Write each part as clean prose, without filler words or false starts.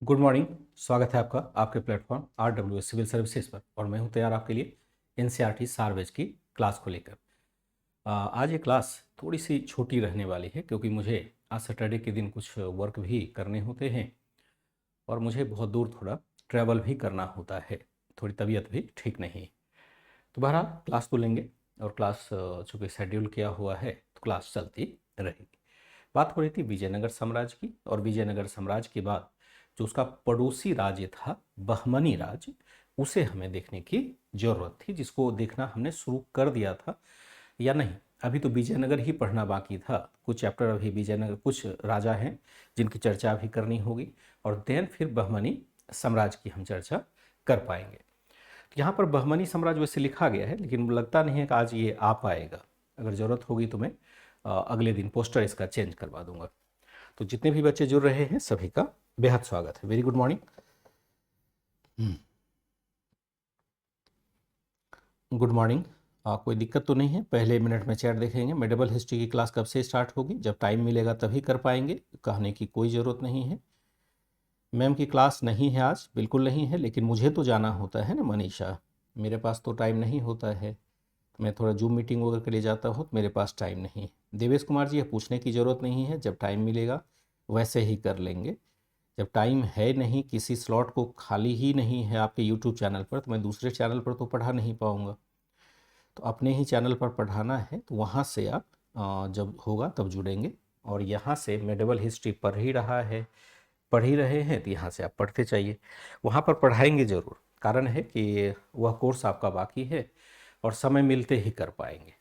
Good morning. स्वागत है आपका आपके प्लेटफॉर्म RWS सिविल सर्विसेज पर और मैं हूं तैयार आपके लिए NCERT सार की क्लास को लेकर। आज ये क्लास थोड़ी सी छोटी रहने वाली है क्योंकि मुझे आज सैटरडे के दिन कुछ वर्क भी करने होते हैं और मुझे बहुत दूर थोड़ा ट्रैवल भी करना होता है। थोड़ी तबीयत भी ठीक नहीं है तो बहरहाल क्लास तो लेंगे और क्लास चूँकि शेड्यूल किया हुआ है तो क्लास चलती रहेगी। बात हो रही थी विजयनगर साम्राज्य की और विजयनगर साम्राज्य के बाद जो उसका पड़ोसी राज्य था बहमनी राज्य, उसे हमें देखने की ज़रूरत थी, जिसको देखना हमने शुरू कर दिया था या नहीं। अभी तो विजयनगर ही पढ़ना बाकी था, कुछ चैप्टर अभी विजयनगर, कुछ राजा हैं जिनकी चर्चा भी करनी होगी और देन फिर बहमनी साम्राज्य की हम चर्चा कर पाएंगे। तो यहाँ पर बहमनी साम्राज्य वैसे लिखा गया है लेकिन लगता नहीं है कि आज ये आ पाएगा। अगर ज़रूरत होगी तो मैं अगले दिन पोस्टर इसका चेंज करवा दूंगा। तो जितने भी बच्चे जुड़ रहे हैं सभी का बेहद स्वागत है। Very good morning. Good morning. कोई दिक्कत तो नहीं है? पहले मिनट में चैट देखेंगे। मेडिवल हिस्ट्री की क्लास कब से स्टार्ट होगी? जब टाइम मिलेगा तभी कर पाएंगे, कहने की कोई ज़रूरत नहीं है। मैम की क्लास नहीं है आज, बिल्कुल नहीं है, लेकिन मुझे तो जाना होता है ना मनीषा, मेरे पास तो टाइम नहीं होता है। मैं थोड़ा जूम मीटिंग वगैरह के लिए जाता हूँ तो मेरे पास टाइम नहीं है। देवेश कुमार जी, यह पूछने की ज़रूरत नहीं है, जब टाइम मिलेगा वैसे ही कर लेंगे। जब टाइम है नहीं, किसी स्लॉट को खाली ही नहीं है आपके यूट्यूब चैनल पर, तो मैं दूसरे चैनल पर तो पढ़ा नहीं पाऊँगा। तो अपने ही चैनल पर पढ़ाना है तो वहाँ से आप जब होगा तब जुड़ेंगे। और यहाँ से मेडिवल हिस्ट्री पढ़ ही रहे हैं तो यहाँ से आप पढ़ते चाहिए। वहाँ पर पढ़ाएंगे ज़रूर, कारण है कि वह कोर्स आपका बाकी है और समय मिलते ही कर पाएंगे।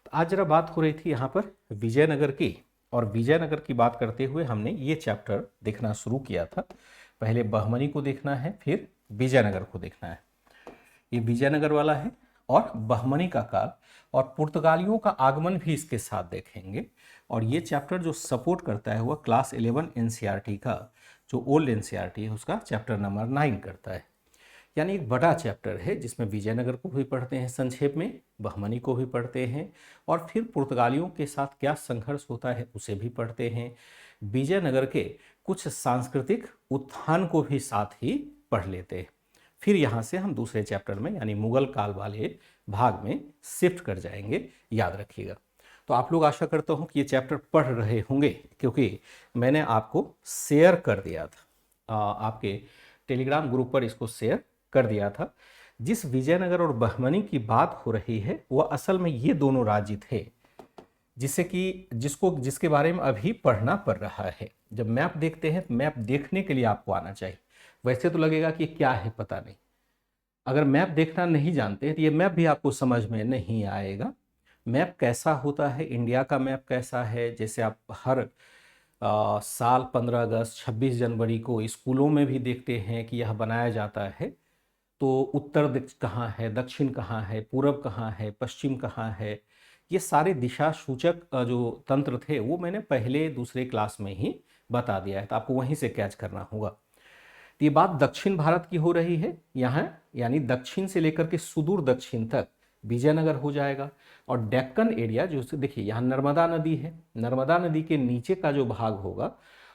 तो आज जरा बात हो रही थी यहाँ पर विजयनगर की, और विजयनगर की बात करते हुए हमने ये चैप्टर देखना शुरू किया था। पहले बहमनी को देखना है, फिर विजयनगर को देखना है। ये विजयनगर वाला है और बहमनी का काल और पुर्तगालियों का आगमन भी इसके साथ देखेंगे। और ये चैप्टर जो सपोर्ट करता है वह क्लास 11 NCERT का, जो ओल्ड NCERT है उसका चैप्टर नंबर 9 करता है। यानी एक बड़ा चैप्टर है जिसमें विजयनगर को भी पढ़ते हैं संक्षेप में, बहमनी को भी पढ़ते हैं और फिर पुर्तगालियों के साथ क्या संघर्ष होता है उसे भी पढ़ते हैं। विजयनगर के कुछ सांस्कृतिक उत्थान को भी साथ ही पढ़ लेते हैं। फिर यहाँ से हम दूसरे चैप्टर में यानी मुगल काल वाले भाग में शिफ्ट कर जाएंगे, याद रखिएगा। तो आप लोग आशा करता हूँ कि ये चैप्टर पढ़ रहे होंगे क्योंकि मैंने आपको शेयर कर दिया था, आपके टेलीग्राम ग्रुप पर इसको शेयर कर दिया था। जिस विजयनगर और बहमनी की बात हो रही है वह असल में ये दोनों राज्य थे जिसके बारे में अभी पढ़ना पड़ रहा है। जब मैप देखते हैं तो मैप देखने के लिए आपको आना चाहिए। वैसे तो लगेगा कि क्या है पता नहीं, अगर मैप देखना नहीं जानते तो ये मैप भी आपको समझ में नहीं आएगा। मैप कैसा होता है, इंडिया का मैप कैसा है, जैसे आप हर साल 15 अगस्त 26 जनवरी को स्कूलों में भी देखते हैं कि यह बनाया जाता है। तो उत्तर दिक्ष कहाँ है, दक्षिण कहाँ है, पूरब कहाँ है, पश्चिम कहाँ है, ये सारे दिशा सूचक जो तंत्र थे वो मैंने पहले दूसरे क्लास में ही बता दिया है, तो आपको वहीं से कैच करना होगा। तो ये बात दक्षिण भारत की हो रही है यहाँ, यानी दक्षिण से लेकर के सुदूर दक्षिण तक विजयनगर हो जाएगा। और डेक्कन एरिया जो देखिए यहाँ नर्मदा नदी है, नर्मदा नदी के नीचे का जो भाग होगा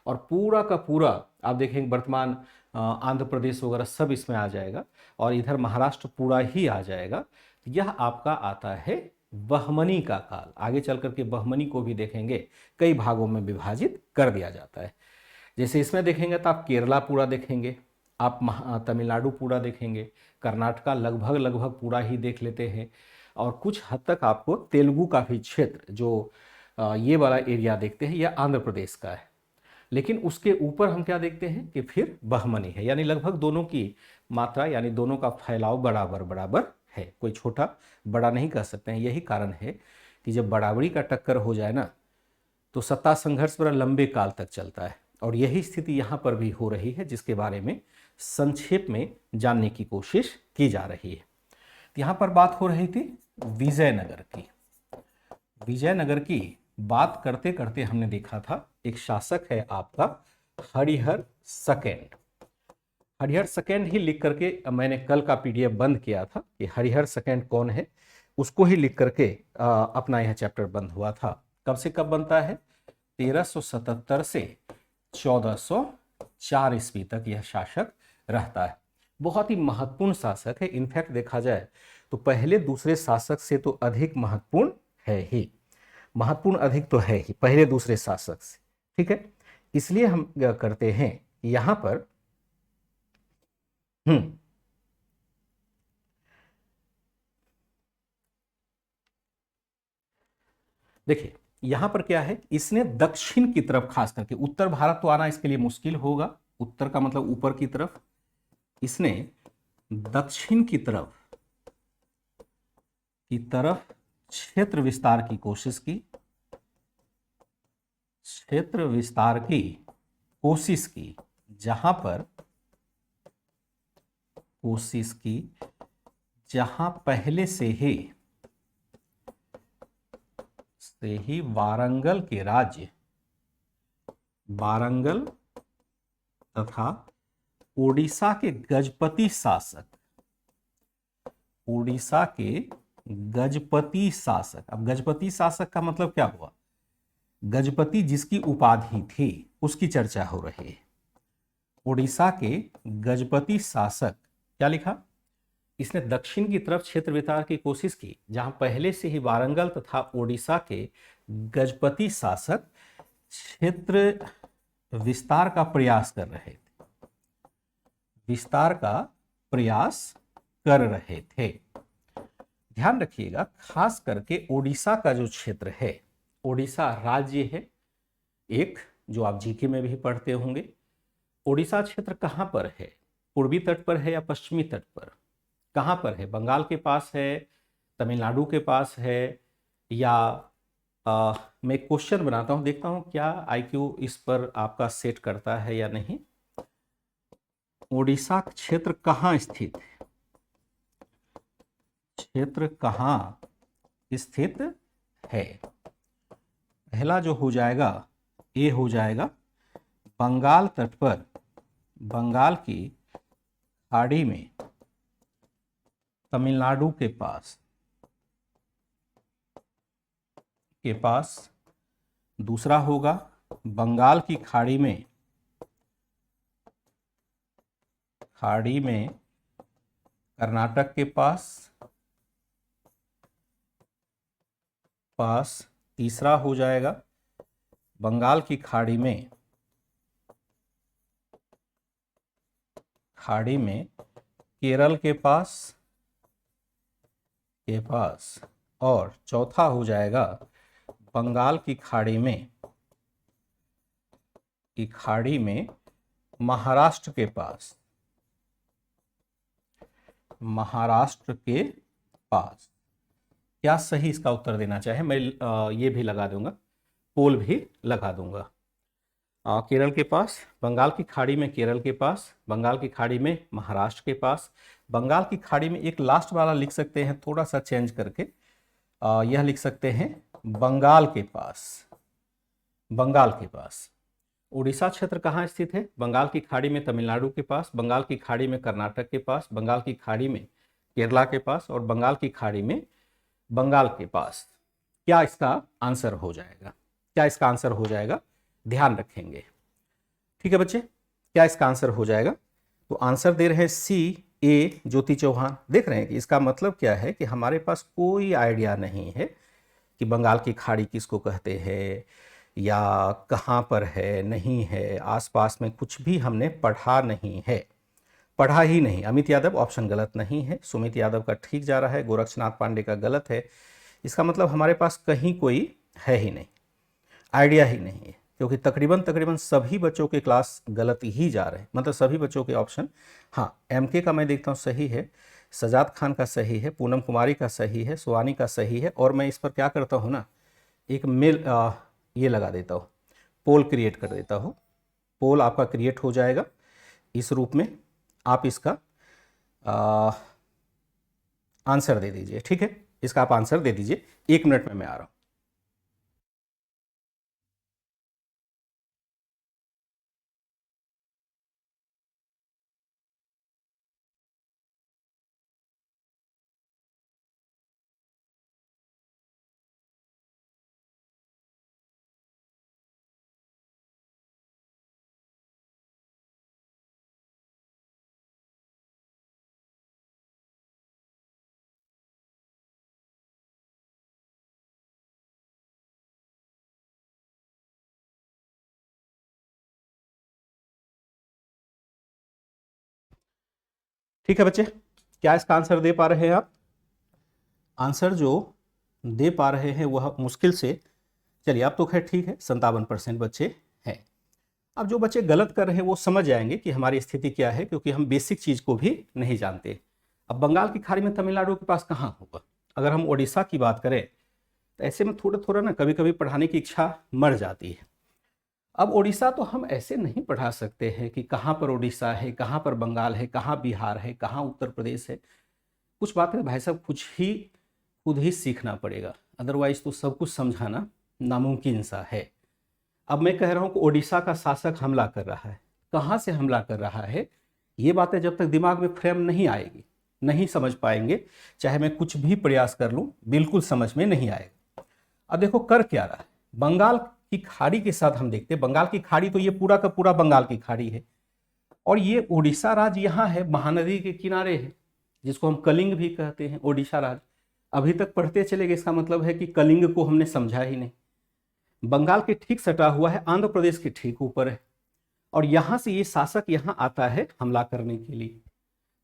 और पूरा का पूरा आप देखेंगे वर्तमान आंध्र प्रदेश वगैरह सब इसमें आ जाएगा और इधर महाराष्ट्र पूरा ही आ जाएगा। यह आपका आता है बहमनी का काल। आगे चल करके बहमनी को भी देखेंगे, कई भागों में विभाजित कर दिया जाता है। जैसे इसमें देखेंगे तो आप केरला पूरा देखेंगे, आप तमिलनाडु पूरा देखेंगे, कर्नाटका लगभग लगभग पूरा ही देख लेते हैं और कुछ हद तक आपको तेलुगु का भी क्षेत्र जो ये वाला एरिया देखते हैं यह आंध्र प्रदेश का है। लेकिन उसके ऊपर हम क्या देखते हैं कि फिर बहमनी है, यानी लगभग दोनों की मात्रा यानी दोनों का फैलाव बराबर बराबर है, कोई छोटा बड़ा नहीं कह सकते हैं। यही कारण है कि जब बराबरी का टक्कर हो जाए ना तो सत्ता संघर्ष बड़ा लंबे काल तक चलता है और यही स्थिति यहाँ पर भी हो रही है जिसके बारे में संक्षेप में जानने की कोशिश की जा रही है। यहाँ पर बात हो रही थी विजयनगर की। विजयनगर की बात करते करते हमने देखा था एक शासक है आपका हरिहर सेकेंड। हरिहर सेकेंड ही लिख करके मैंने कल का PDF बंद किया था कि हरिहर सेकेंड कौन है, उसको ही लिख करके अपना यह चैप्टर बंद हुआ था। कब से कब बनता है? 1377 से 4 ईस्वी तक यह शासक रहता है। बहुत ही महत्वपूर्ण शासक है। इनफैक्ट देखा जाए तो पहले दूसरे शासक से तो अधिक महत्वपूर्ण है ही, महत्वपूर्ण अधिक तो है ही पहले दूसरे शासक से। ठीक है, इसलिए हम क्या करते हैं यहां पर देखिए यहां पर क्या है, इसने दक्षिण की तरफ, खास करके उत्तर भारत तो आना इसके लिए मुश्किल होगा, उत्तर का मतलब ऊपर की तरफ, इसने दक्षिण की तरफ क्षेत्र विस्तार की कोशिश की, क्षेत्र विस्तार की कोशिश की, जहां पर कोशिश की जहां पहले से ही वारंगल के राज्य, वारंगल तथा उड़ीसा के गजपति शासक, उड़ीसा के गजपति शासक, अब गजपति शासक का मतलब क्या हुआ, गजपति जिसकी उपाधि थी उसकी चर्चा हो रही है। उड़ीसा के गजपति शासक, क्या लिखा, इसने दक्षिण की तरफ क्षेत्र विस्तार की कोशिश की जहां पहले से ही वारंगल तथा उड़ीसा के गजपति शासक क्षेत्र विस्तार का प्रयास कर रहे थे, विस्तार का प्रयास कर रहे थे। ध्यान रखिएगा, खास करके उड़ीसा का जो क्षेत्र है, उड़ीसा राज्य है एक, जो आप जीके में भी पढ़ते होंगे। उड़ीसा क्षेत्र कहां पर है, पूर्वी तट पर है या पश्चिमी तट पर, कहां पर है, बंगाल के पास है, तमिलनाडु के पास है, या मैं क्वेश्चन बनाता हूं, देखता हूं क्या आईक्यू इस पर आपका सेट करता है या नहीं। उड़ीसा क्षेत्र कहां स्थित है, क्षेत्र कहां स्थित है, पहला जो हो जाएगा ए हो जाएगा बंगाल तट पर, बंगाल की खाड़ी में, तमिलनाडु के पास। दूसरा होगा बंगाल की खाड़ी में, कर्नाटक के पास। तीसरा हो जाएगा बंगाल की खाड़ी में केरल के पास और चौथा हो जाएगा बंगाल की खाड़ी में महाराष्ट्र के पास, क्या सही इसका उत्तर देना चाहे, मैं ये भी लगा दूंगा, पोल भी लगा दूंगा। केरल के पास, बंगाल की खाड़ी में केरल के पास, बंगाल की खाड़ी में महाराष्ट्र के पास, बंगाल की खाड़ी में एक लास्ट वाला लिख सकते हैं थोड़ा सा चेंज करके, यह लिख सकते हैं बंगाल के पास। उड़ीसा क्षेत्र कहाँ स्थित है, बंगाल की खाड़ी में तमिलनाडु के पास, बंगाल की खाड़ी में कर्नाटक के पास, बंगाल की खाड़ी में केरला के पास और बंगाल की खाड़ी में बंगाल के पास। क्या इसका आंसर हो जाएगा, ध्यान रखेंगे। ठीक है बच्चे, क्या इसका आंसर हो जाएगा, तो आंसर दे रहे हैं सी ए ज्योति चौहान। देख रहे हैं कि इसका मतलब क्या है कि हमारे पास कोई आइडिया नहीं है कि बंगाल की खाड़ी किसको कहते हैं या कहाँ पर है, नहीं है, आसपास में कुछ भी हमने पढ़ा ही नहीं। अमित यादव ऑप्शन गलत नहीं है, सुमित यादव का ठीक जा रहा है, गोरक्षनाथ पांडे का गलत है। इसका मतलब हमारे पास कहीं कोई है ही नहीं, आइडिया ही नहीं है, क्योंकि तकरीबन सभी बच्चों के क्लास गलत ही जा रहे हैं, मतलब सभी बच्चों के ऑप्शन। हाँ, एमके का मैं देखता हूँ सही है, सजाद खान का सही है, पूनम कुमारी का सही है, सुहानी का सही है, और मैं इस पर क्या करता हूँ ना, एक मेल ये लगा देता हूँ, पोल क्रिएट कर देता हूँ। पोल आपका क्रिएट हो जाएगा इस रूप में, आप इसका आंसर दे दीजिए। ठीक है, इसका आप आंसर दे दीजिए, 1 मिनट में मैं आ रहा हूँ। ठीक है बच्चे, क्या इसका आंसर दे पा रहे हैं आप? आंसर जो दे पा रहे हैं वह मुश्किल से, चलिए अब तो खैर ठीक है, 57% बच्चे हैं। अब जो बच्चे गलत कर रहे हैं वो समझ जाएंगे कि हमारी स्थिति क्या है, क्योंकि हम बेसिक चीज़ को भी नहीं जानते। अब बंगाल की खाड़ी में तमिलनाडु के पास कहाँ होगा? अगर हम उड़ीसा की बात करें तो ऐसे में थोड़ा थोड़ा ना कभी कभी पढ़ाने की इच्छा मर जाती है। अब उड़ीसा तो हम ऐसे नहीं पढ़ा सकते हैं कि कहाँ पर उड़ीसा है, कहाँ पर बंगाल है, कहाँ बिहार है, कहाँ उत्तर प्रदेश है। कुछ बातें भाई साहब खुद ही सीखना पड़ेगा, अदरवाइज तो सब कुछ समझाना नामुमकिन सा है। अब मैं कह रहा हूँ कि उड़ीसा का शासक हमला कर रहा है, कहाँ से हमला कर रहा है, ये बातें जब तक दिमाग में फ्रेम नहीं आएगी नहीं समझ पाएंगे, चाहे मैं कुछ भी प्रयास कर लूँ बिल्कुल समझ में नहीं आएगा। अब देखो कर क्या रहा है, बंगाल की खाड़ी के साथ हम देखते हैं, बंगाल की खाड़ी तो ये पूरा का पूरा बंगाल की खाड़ी है, और ये उड़ीसा राज्य यहाँ है, महानदी के किनारे है, जिसको हम कलिंग भी कहते हैं, उड़ीसा राज्य। अभी तक पढ़ते चले गए, इसका मतलब है कि कलिंग को हमने समझा ही नहीं। बंगाल के ठीक सटा हुआ है, आंध्र प्रदेश के ठीक ऊपर है, और यहां से ये शासक यहाँ आता है हमला करने के लिए।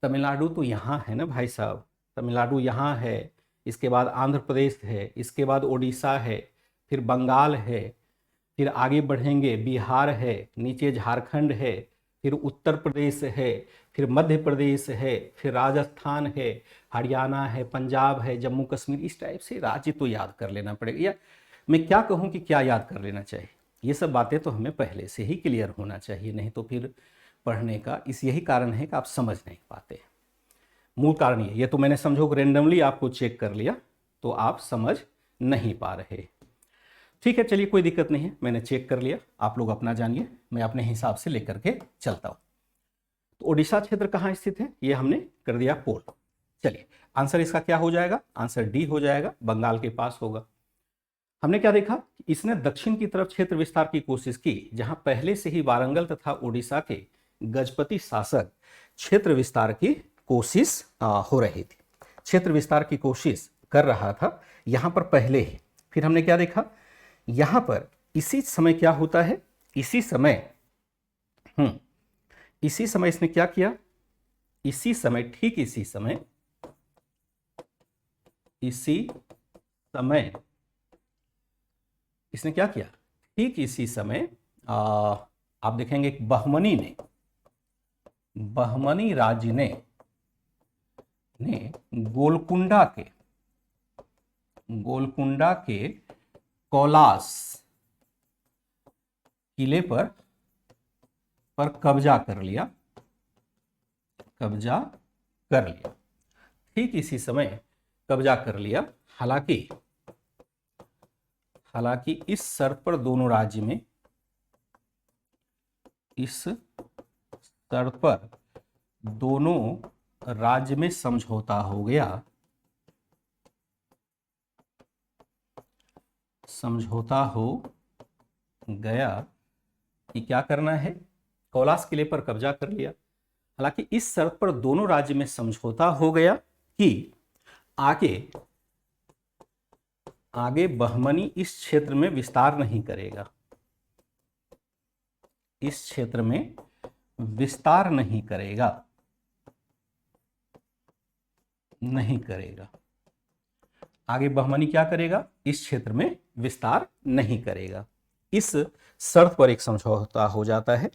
तमिलनाडु तो यहाँ है ना भाई साहब, तमिलनाडु यहाँ है, इसके बाद आंध्र प्रदेश है, इसके बाद उड़ीसा है, फिर बंगाल है, फिर आगे बढ़ेंगे बिहार है, नीचे झारखंड है, फिर उत्तर प्रदेश है, फिर मध्य प्रदेश है, फिर राजस्थान है, हरियाणा है, पंजाब है, जम्मू कश्मीर। इस टाइप से राज्य तो याद कर लेना पड़ेगा, या मैं क्या कहूँ कि क्या याद कर लेना चाहिए, ये सब बातें तो हमें पहले से ही क्लियर होना चाहिए, नहीं तो फिर पढ़ने का यही कारण है कि आप समझ नहीं पाते। मूल कारण ये तो मैंने समझो रेंडमली आपको चेक कर लिया तो आप समझ नहीं पा रहे। ठीक है, चलिए कोई दिक्कत नहीं है, मैंने चेक कर लिया, आप लोग अपना जानिए, मैं अपने हिसाब से लेकर के चलता हूँ। तो उड़ीसा क्षेत्र कहाँ स्थित है, ये हमने कर दिया पोल। चलिए आंसर इसका क्या हो जाएगा, आंसर डी हो जाएगा, बंगाल के पास होगा। हमने क्या देखा, इसने दक्षिण की तरफ क्षेत्र विस्तार की कोशिश की, जहां पहले से ही वारंगल तथा उड़ीसा के गजपति शासक क्षेत्र विस्तार की कोशिश हो रही थी, क्षेत्र विस्तार की कोशिश कर रहा था यहां पर पहले ही। फिर हमने क्या देखा, यहां पर इसी समय क्या होता है, इसी समय इसने क्या किया, इसी समय ठीक इसी समय इसने क्या किया, ठीक इसी समय आप देखेंगे बहमनी राज्य ने गोलकुंडा के कैलाश किले पर कब्जा कर लिया, ठीक इसी समय कब्जा कर लिया। हालांकि इस शर्त पर दोनों राज्य में समझौता हो गया कि क्या करना है, कैलाश किले पर कब्जा कर लिया। हालांकि इस शर्त पर दोनों राज्य में समझौता हो गया कि आगे बहमनी इस क्षेत्र में विस्तार नहीं करेगा, आगे बहमनी क्या करेगा, इस क्षेत्र में विस्तार नहीं करेगा। इस शर्त पर एक समझौता हो जाता है।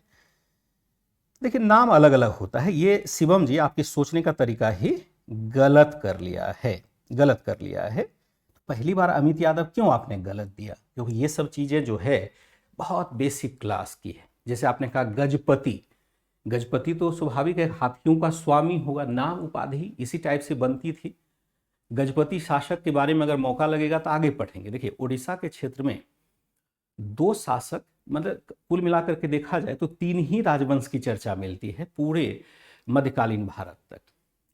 देखिए नाम अलग अलग होता है, ये शिवम जी आपके सोचने का तरीका ही गलत कर लिया है। पहली बार अमित यादव क्यों आपने गलत दिया, क्योंकि ये सब चीजें जो है बहुत बेसिक क्लास की है। जैसे आपने कहा गजपति तो स्वाभाविक है, हाथियों का स्वामी होगा, नाम उपाधि इसी टाइप से बनती थी। गजपति शासक के बारे में अगर मौका लगेगा तो आगे पढ़ेंगे। देखिए उड़ीसा के क्षेत्र में दो शासक, मतलब कुल मिलाकर के देखा जाए तो 3 ही राजवंश की चर्चा मिलती है पूरे मध्यकालीन भारत तक,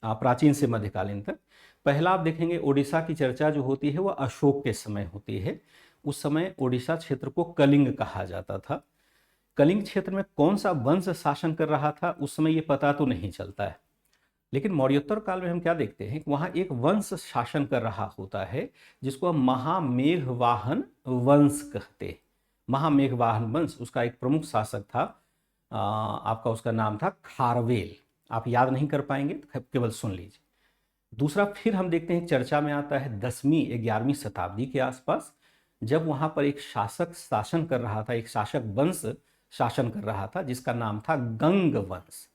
प्राचीन से मध्यकालीन तक। पहला आप देखेंगे उड़ीसा की चर्चा जो होती है वह अशोक के समय होती है। उस समय उड़ीसा क्षेत्र को कलिंग कहा जाता था। कलिंग क्षेत्र में कौन सा वंश शासन कर रहा था उस समय ये पता तो नहीं चलता है, लेकिन मौर्योत्तर काल में हम क्या देखते हैं कि वहां एक वंश शासन कर रहा होता है जिसको हम महामेघवाहन वंश कहते हैं। महामेघवाहन वंश, उसका एक प्रमुख शासक था, आपका उसका नाम था खारवेल। आप याद नहीं कर पाएंगे तो केवल सुन लीजिए। दूसरा फिर हम देखते हैं चर्चा में आता है 10वीं 11वीं शताब्दी के आसपास, जब वहां पर एक शासक शासन कर रहा था, एक शासक वंश शासन कर रहा था जिसका नाम था गंग वंश।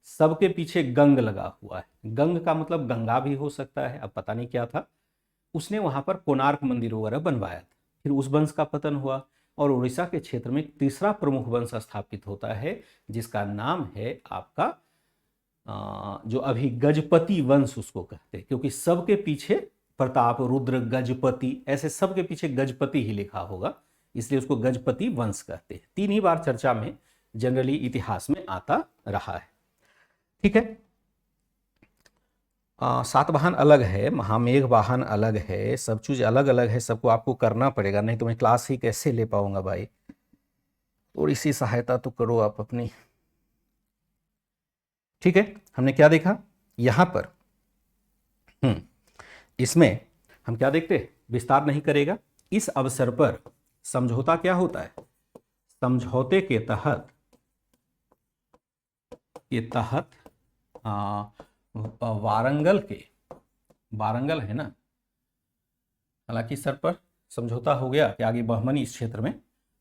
सबके पीछे गंग लगा हुआ है। गंग का मतलब गंगा भी हो सकता है, अब पता नहीं क्या था। उसने वहां पर कोणार्क मंदिर वगैरह बनवाया था। फिर उस वंश का पतन हुआ और उड़ीसा के क्षेत्र में एक तीसरा प्रमुख वंश स्थापित होता है जिसका नाम है आपका जो अभी गजपति वंश उसको कहते हैं, क्योंकि सबके पीछे प्रताप रुद्र गजपति ऐसे सबके पीछे गजपति ही लिखा होगा, इसलिए उसको गजपति वंश कहते हैं। 3 ही बार चर्चा में जनरली इतिहास में आता रहा है। ठीक है। सातवाहन अलग है, महामेघ वाहन अलग है, सब चीज अलग अलग है, सबको आपको करना पड़ेगा, नहीं तो मैं क्लास ही कैसे ले पाऊंगा भाई। थोड़ी सी सहायता तो करो आप अपनी। ठीक है, हमने क्या देखा यहां पर, इसमें हम क्या देखते हैं, विस्तार नहीं करेगा। इस अवसर पर समझौता क्या होता है, समझौते के तहत वारंगल है ना, हालांकि इस स्तर पर समझौता हो गया कि आगे बहमनी इस क्षेत्र में,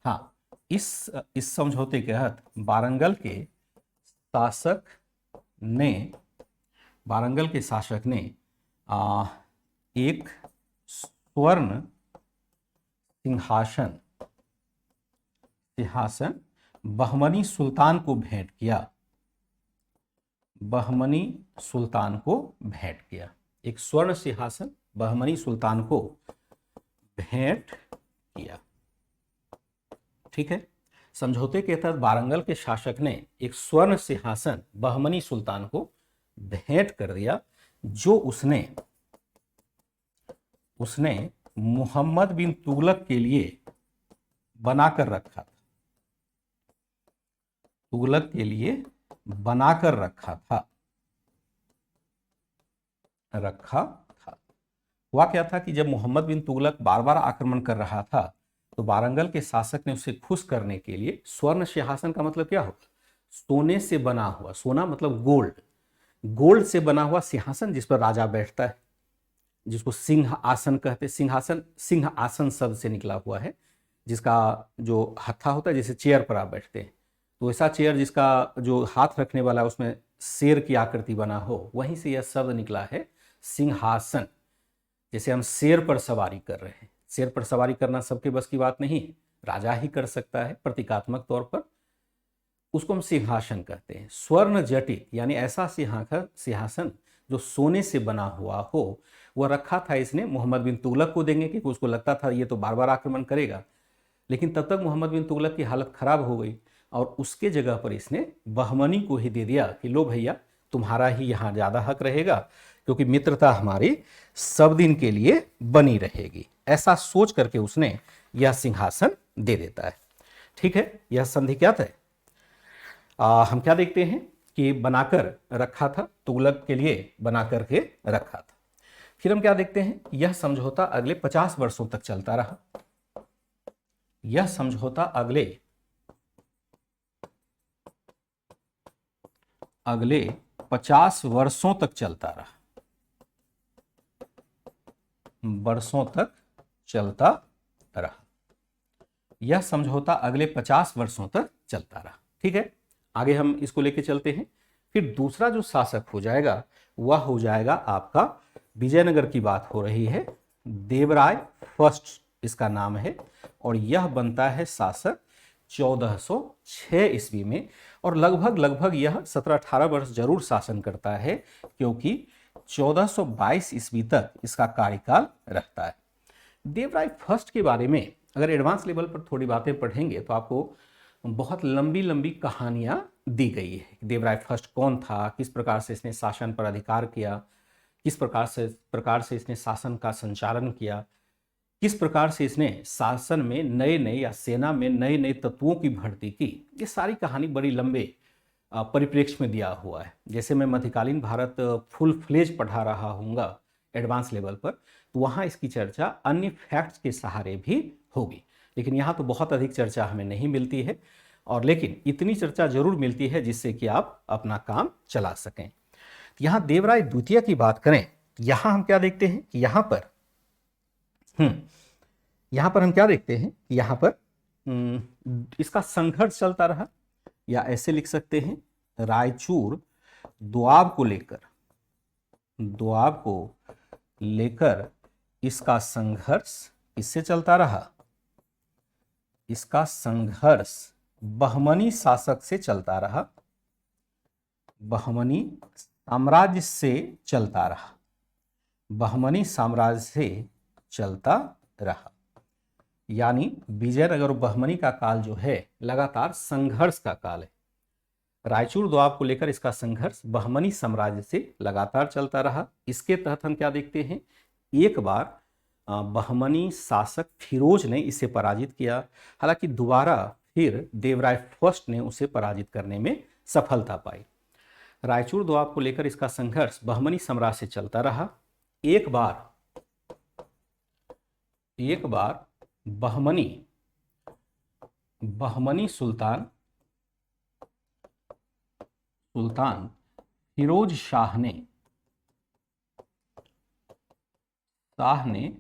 हाँ, इस समझौते के तहत वारंगल के शासक ने एक स्वर्ण सिंहासन बहमनी सुल्तान को भेंट किया। एक स्वर्ण सिंहासन बहमनी सुल्तान को भेंट किया। ठीक है, समझौते के तहत वारंगल के शासक ने एक स्वर्ण सिंहासन बहमनी सुल्तान को भेंट कर दिया, जो उसने मोहम्मद बिन तुगलक के लिए बनाकर रखा था। हुआ क्या था कि जब मोहम्मद बिन तुगलक बार बार आक्रमण कर रहा था तो वारंगल के शासक ने उसे खुश करने के लिए, स्वर्ण सिंहासन का मतलब क्या होगा, सोने से बना हुआ, सोना मतलब गोल्ड से बना हुआ सिंहासन जिस पर राजा बैठता है, जिसको सिंह आसन कहते। सिंह आसन शब्द से निकला हुआ है, जिसका जो हत्था होता है, जैसे चेयर पर आप बैठते हैं, तो ऐसा चेयर जिसका जो हाथ रखने वाला है उसमें शेर की आकृति बना हो, वहीं से यह शब्द निकला है सिंहासन। जैसे हम शेर पर सवारी कर रहे हैं, शेर पर सवारी करना सबके बस की बात नहीं, राजा ही कर सकता है प्रतीकात्मक तौर पर, उसको हम सिंहासन कहते हैं। स्वर्ण जटित यानी ऐसा सिंहासन जो सोने से बना हुआ हो, वह रखा था इसने मोहम्मद बिन तुगलक को देंगे, क्योंकि उसको लगता था ये तो बार बार आक्रमण करेगा। लेकिन तब तक मोहम्मद बिन तुगलक की हालत खराब हो गई और उसके जगह पर इसने बहमनी को ही दे दिया कि लो भैया, तुम्हारा ही यहाँ ज़्यादा हक रहेगा, क्योंकि मित्रता हमारी सब दिन के लिए बनी रहेगी। ऐसा सोच करके उसने यह सिंहासन दे देता है। ठीक है, यह संधि क्या था, हम क्या देखते हैं कि बनाकर रखा था, तुगलक के लिए बना करके रखा था। फिर हम क्या देखते हैं, यह समझौता अगले 50 वर्षों तक चलता रहा। यह समझौता अगले 50 वर्षों तक चलता रहा। यह समझौता अगले 50 वर्षों तक चलता रहा। ठीक है, आगे हम इसको लेके चलते हैं। फिर दूसरा जो शासक हो जाएगा वह हो जाएगा आपका, विजयनगर की बात हो रही है, देवराय फर्स्ट इसका नाम है, और यह बनता है शासक 1406 ईस्वी में, और लगभग यह 17-18 वर्ष जरूर शासन करता है, क्योंकि 1422 ईस्वी तक इसका कार्यकाल रहता है। देवराय फर्स्ट के बारे में अगर एडवांस लेवल पर थोड़ी बातें पढ़ेंगे तो आपको बहुत लंबी लंबी कहानियां दी गई है। देवराय फर्स्ट कौन था, किस प्रकार से इसने शासन पर अधिकार किया, किस प्रकार से इसने शासन का संचालन किया, किस प्रकार से इसने शासन में नए नए या सेना में नए नए तत्वों की भर्ती की। ये सारी कहानी बड़ी लंबे परिप्रेक्ष्य में दिया हुआ है। जैसे मैं मध्यकालीन भारत फुल फ्लेज पढ़ा रहा हूँगा एडवांस लेवल पर, तो वहाँ इसकी चर्चा अन्य फैक्ट्स के सहारे भी होगी, लेकिन यहाँ तो बहुत अधिक चर्चा हमें नहीं मिलती है। और लेकिन इतनी चर्चा जरूर मिलती है जिससे कि आप अपना काम चला सकें। यहां देवराय द्वितीय की बात करें, यहां हम क्या देखते हैं कि यहां पर हम क्या देखते हैं कि यहां पर इसका संघर्ष चलता रहा, या ऐसे लिख सकते हैं रायचूर दोआब को लेकर इसका संघर्ष किससे चलता रहा? इसका संघर्ष बहमनी शासक से चलता रहा, बहमनी साम्राज्य से चलता रहा, बहमनी साम्राज्य से चलता रहा। यानी विजयनगर और बहमनी का काल जो है लगातार संघर्ष का काल है। रायचूर दोआब को लेकर इसका संघर्ष बहमनी साम्राज्य से लगातार चलता रहा। इसके तहत हम क्या देखते हैं, एक बार बहमनी शासक फिरोज ने इसे पराजित किया, हालांकि दोबारा फिर देवराय फर्स्ट ने उसे पराजित करने में सफलता पाई। रायचूर दोआब को लेकर इसका संघर्ष बहमनी साम्राज्य से चलता रहा। एक बार बहमनी सुल्तान फिरोज शाह ने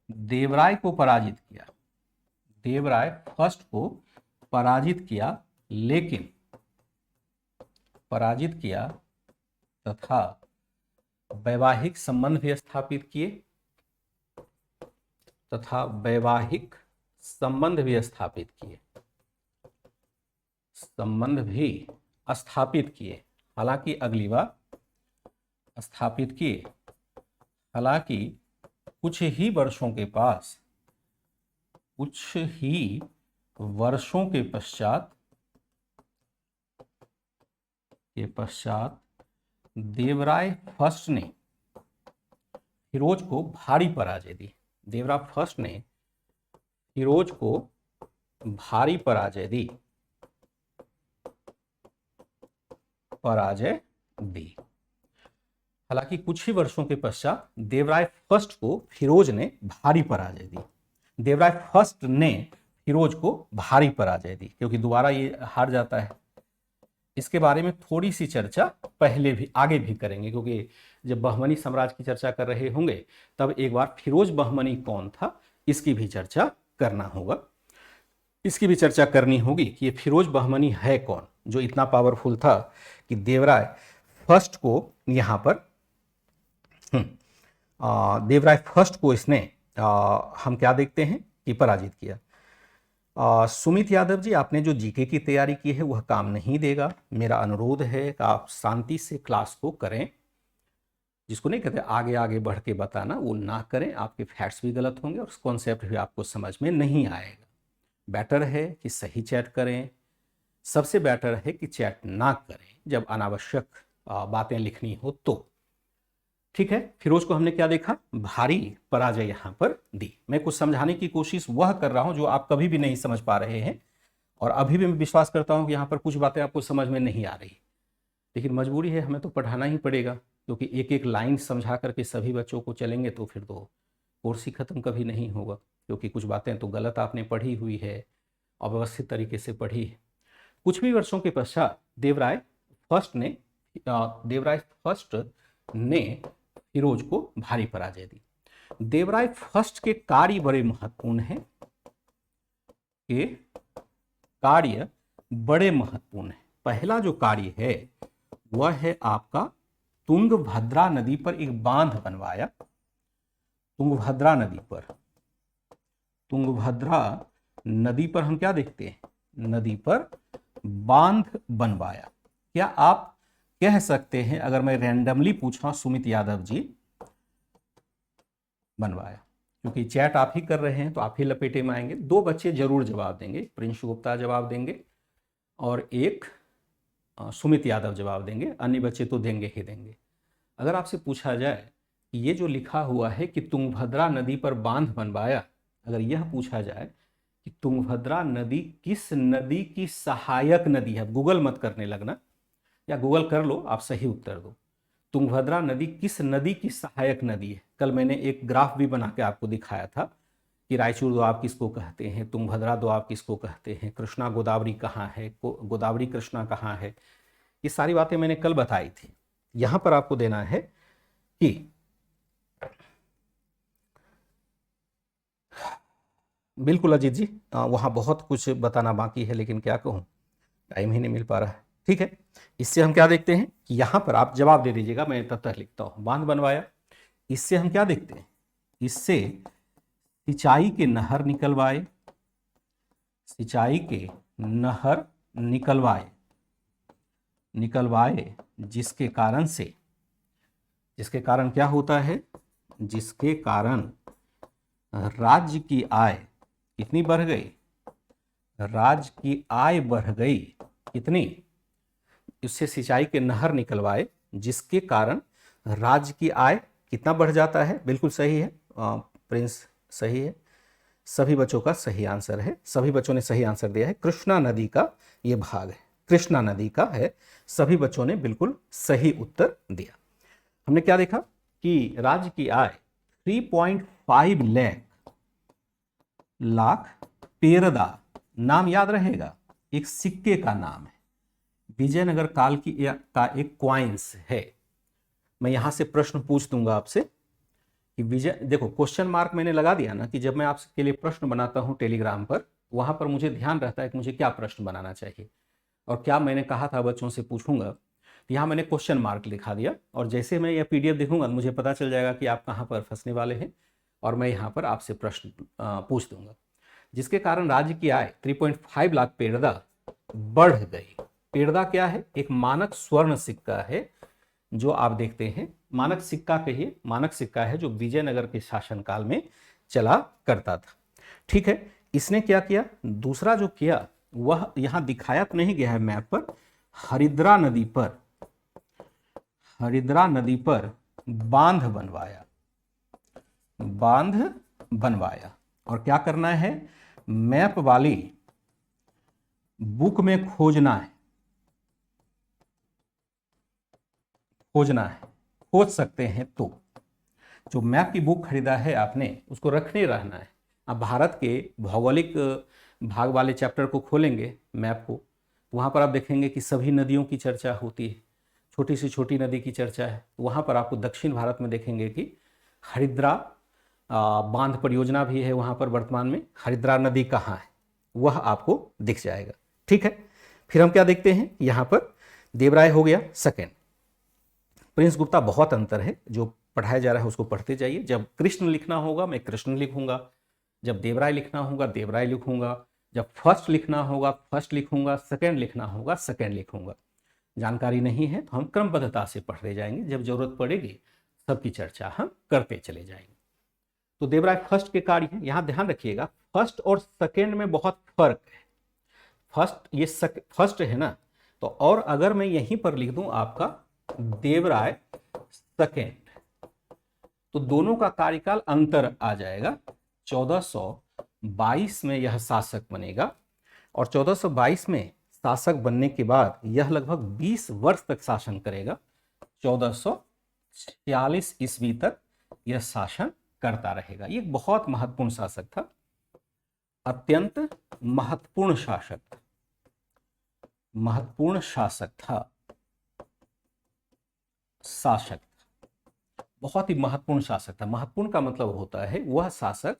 देवराय को पराजित किया, देवराय फर्स्ट को पराजित किया, लेकिन पराजित किया तथा वैवाहिक संबंध भी स्थापित किए, हालांकि अगली बार स्थापित किए, हालांकि कुछ ही वर्षों के पश्चात देवराय फर्स्ट ने फिरोज को भारी पराजय दी। देवराय फर्स्ट ने फिरोज को भारी पराजय दी। हालांकि कुछ ही वर्षों के पश्चात देवराय फर्स्ट को फिरोज ने भारी पराजय दी। देवराय फर्स्ट ने फिरोज को भारी पराजय दी क्योंकि दोबारा ये हार जाता है। इसके बारे में थोड़ी सी चर्चा पहले भी आगे भी करेंगे, क्योंकि जब बहमनी साम्राज्य की चर्चा कर रहे होंगे तब एक बार फिरोज बहमनी कौन था इसकी भी चर्चा करना होगा। इसकी भी चर्चा करनी होगी कि ये फिरोज बहमनी है कौन जो इतना पावरफुल था कि देवराय फर्स्ट को यहां पर देवराय फर्स्ट को इसने हम क्या देखते हैं कि पराजित किया। सुमित यादव जी, आपने जो जीके की तैयारी की है वह काम नहीं देगा। मेरा अनुरोध है कि आप शांति से क्लास को करें। जिसको नहीं कहते आगे आगे बढ़ के बताना, वो ना करें, आपके फैक्ट्स भी गलत होंगे और कॉन्सेप्ट भी आपको समझ में नहीं आएगा। बेटर है कि सही चैट करें, सबसे बेटर है कि चैट ना करें जब अनावश्यक बातें लिखनी हो तो। ठीक है, फिरोज को हमने क्या देखा, भारी पराजय यहां पर दी। मैं कुछ समझाने की कोशिश वह कर रहा हूं जो आप कभी भी नहीं समझ पा रहे हैं, और अभी भी मैं विश्वास करता हूं कि यहां पर कुछ बातें आपको समझ में नहीं आ रही, लेकिन मजबूरी है, हमें तो पढ़ाना ही पड़ेगा, क्योंकि एक एक लाइन समझा करके सभी बच्चों को चलेंगे तो फिर तो कोर्स ही खत्म कभी नहीं होगा, क्योंकि कुछ बातें तो गलत आपने पढ़ी हुई है, अव्यवस्थित तरीके से पढ़ी है। कुछ भी वर्षों के पश्चात देवराय फर्स्ट ने फिरोज को भारी पराजय दी। देवराय फर्स्ट के कार्य बड़े महत्वपूर्ण हैं, पहला जो कार्य है वह है आपका तुंगभद्रा नदी पर एक बांध बनवाया। तुंगभद्रा नदी पर हम क्या देखते हैं, नदी पर बांध बनवाया। क्या आप कह सकते हैं, अगर मैं रैंडमली पूछा सुमित यादव जी, बनवाया, क्योंकि चैट आप ही कर रहे हैं तो आप ही लपेटे में आएंगे। 2 बच्चे जरूर जवाब देंगे, प्रिंस गुप्ता जवाब देंगे और एक सुमित यादव जवाब देंगे, अन्य बच्चे तो देंगे ही देंगे। अगर आपसे पूछा जाए कि ये जो लिखा हुआ है कि तुंगभद्रा नदी पर बांध बनवाया, अगर यह पूछा जाए कि तुंगभद्रा नदी किस नदी की सहायक नदी है, गूगल मत करने लगना, या गूगल कर लो, आप सही उत्तर दो। तुंगभद्रा नदी किस नदी की सहायक नदी है? कल मैंने एक ग्राफ भी बना के आपको दिखाया था कि रायचूर दोआब किसको कहते हैं, तुंगभद्रा दोआब किसको कहते हैं, कृष्णा गोदावरी कहाँ है, गोदावरी कृष्णा कहाँ है, ये सारी बातें मैंने कल बताई थी। यहां पर आपको देना है कि बिल्कुल अजीत जी, वहां बहुत कुछ बताना बाकी है, लेकिन क्या कहूं, टाइम ही नहीं मिल पा रहा है। ठीक है, इससे हम क्या देखते हैं कि यहां पर आप जवाब दे दीजिएगा, मैं तब तक लिखता हूं। बांध बनवाया, इससे हम क्या देखते हैं, इससे सिंचाई के नहर निकलवाए, सिंचाई के नहर निकलवाए जिसके कारण क्या होता है, जिसके कारण राज्य की आय कितनी बढ़ गई, राज्य की आय बढ़ गई कितनी, इससे सिंचाई के नहर निकलवाए जिसके कारण राज्य की आय कितना बढ़ जाता है। बिल्कुल सही है प्रिंस, सही है, सभी बच्चों का सही आंसर है, सभी बच्चों ने सही आंसर दिया है। कृष्णा नदी का ये भाग है, कृष्णा नदी का है, सभी बच्चों ने बिल्कुल सही उत्तर दिया। हमने क्या देखा कि राज्य की आय 3.5 लाख पेरदा, नाम याद रहेगा, एक सिक्के का नाम है, विजयनगर काल की का एक क्वाइंस है। मैं यहां से प्रश्न पूछ दूंगा आपसे कि देखो क्वेश्चन मार्क मैंने लगा दिया ना, कि जब मैं आपके लिए प्रश्न बनाता हूं टेलीग्राम पर, वहां पर मुझे ध्यान रहता है कि मुझे क्या प्रश्न बनाना चाहिए और क्या मैंने कहा था बच्चों से पूछूंगा। तो यहाँ मैंने क्वेश्चन मार्क लिखा दिया, और जैसे मैं यह PDF देखूंगा मुझे पता चल जाएगा कि आप कहाँ पर फंसने वाले हैं, और मैं यहाँ पर आपसे प्रश्न पूछ दूंगा। जिसके कारण राज्य की आय 3.5 लाख पेरदा बढ़ गई। पेरदा क्या है, एक मानक स्वर्ण सिक्का है जो आप देखते हैं, मानक सिक्का कहिए, मानक सिक्का है जो विजयनगर के शासनकाल में चला करता था। ठीक है, इसने क्या किया, दूसरा जो किया वह यहां दिखाया तो नहीं गया है मैप पर, हरिद्रा नदी पर बांध बनवाया। और क्या करना है, मैप वाली बुक में खोजना है, खोज सकते हैं तो। जो मैप की बुक खरीदा है आपने, उसको रखने रहना है। अब भारत के भौगोलिक भाग वाले चैप्टर को खोलेंगे मैप को, वहाँ पर आप देखेंगे कि सभी नदियों की चर्चा होती है, छोटी से छोटी नदी की चर्चा है। वहाँ पर आपको दक्षिण भारत में देखेंगे कि हरिद्रा बांध परियोजना भी है, वहाँ पर वर्तमान में हरिद्रा नदी कहाँ है वह आपको दिख जाएगा। ठीक है, फिर हम क्या देखते हैं, यहाँ पर देवराय हो गया सेकेंड, प्रिंस गुप्ता बहुत अंतर है, जो पढ़ाया जा रहा है उसको पढ़ते जाइए। जब कृष्ण लिखना होगा मैं कृष्ण लिखूंगा, जब देवराय लिखना होगा देवराय लिखूंगा, जब फर्स्ट लिखना होगा फर्स्ट लिखूंगा, सेकंड लिखना होगा सेकंड लिखूंगा। जानकारी नहीं है तो हम क्रमबद्धता से पढ़ते जाएंगे, जब जरूरत पड़ेगी सबकी चर्चा हम करते चले जाएंगे। तो देवराय फर्स्ट के कार्य है, यहां ध्यान रखिएगा फर्स्ट और सेकंड में बहुत फर्क है। फर्स्ट ये फर्स्ट है ना, तो और अगर मैं यहीं पर लिख दूं आपका देवराय सेकंड, तो दोनों का कार्यकाल अंतर आ जाएगा। 1422 में यह शासक बनेगा, और 1422 में शासक बनने के बाद यह लगभग 20 वर्ष तक शासन करेगा। 1446 ईस्वी तक यह शासन करता रहेगा। ये एक बहुत महत्वपूर्ण शासक था, अत्यंत महत्वपूर्ण शासक था, बहुत ही महत्वपूर्ण शासक था। महत्वपूर्ण का मतलब होता है वह शासक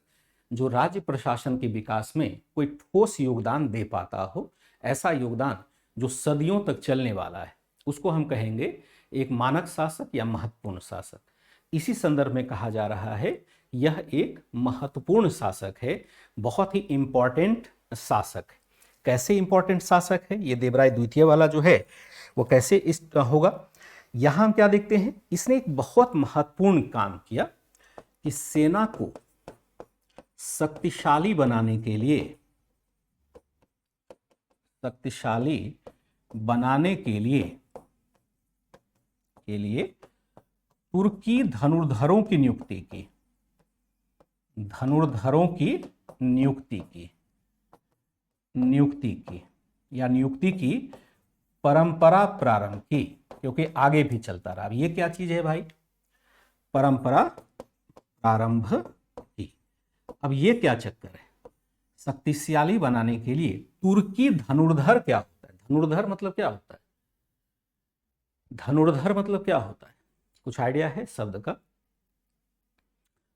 जो राज्य प्रशासन के विकास में कोई ठोस योगदान दे पाता हो, ऐसा योगदान जो सदियों तक चलने वाला है, उसको हम कहेंगे एक मानक शासक या महत्वपूर्ण शासक। इसी संदर्भ में कहा जा रहा है यह एक महत्वपूर्ण शासक है, बहुत ही इंपॉर्टेंट शासक है। कैसे इंपॉर्टेंट शासक है, ये देवराय द्वितीय वाला जो है वो कैसे इस होगा, यहां हम क्या देखते हैं, इसने एक बहुत महत्वपूर्ण काम किया कि सेना को शक्तिशाली बनाने के लिए तुर्की धनुर्धरों की नियुक्ति की परंपरा प्रारंभ की, क्योंकि आगे भी चलता रहा। ये क्या चीज है भाई, परंपरा प्रारंभ की। अब ये क्या चक्कर है, शक्तिशाली बनाने के लिए तुर्की धनुर्धर क्या होता है? धनुर्धर मतलब क्या होता है? धनुर्धर मतलब क्या होता है? कुछ आइडिया है शब्द का?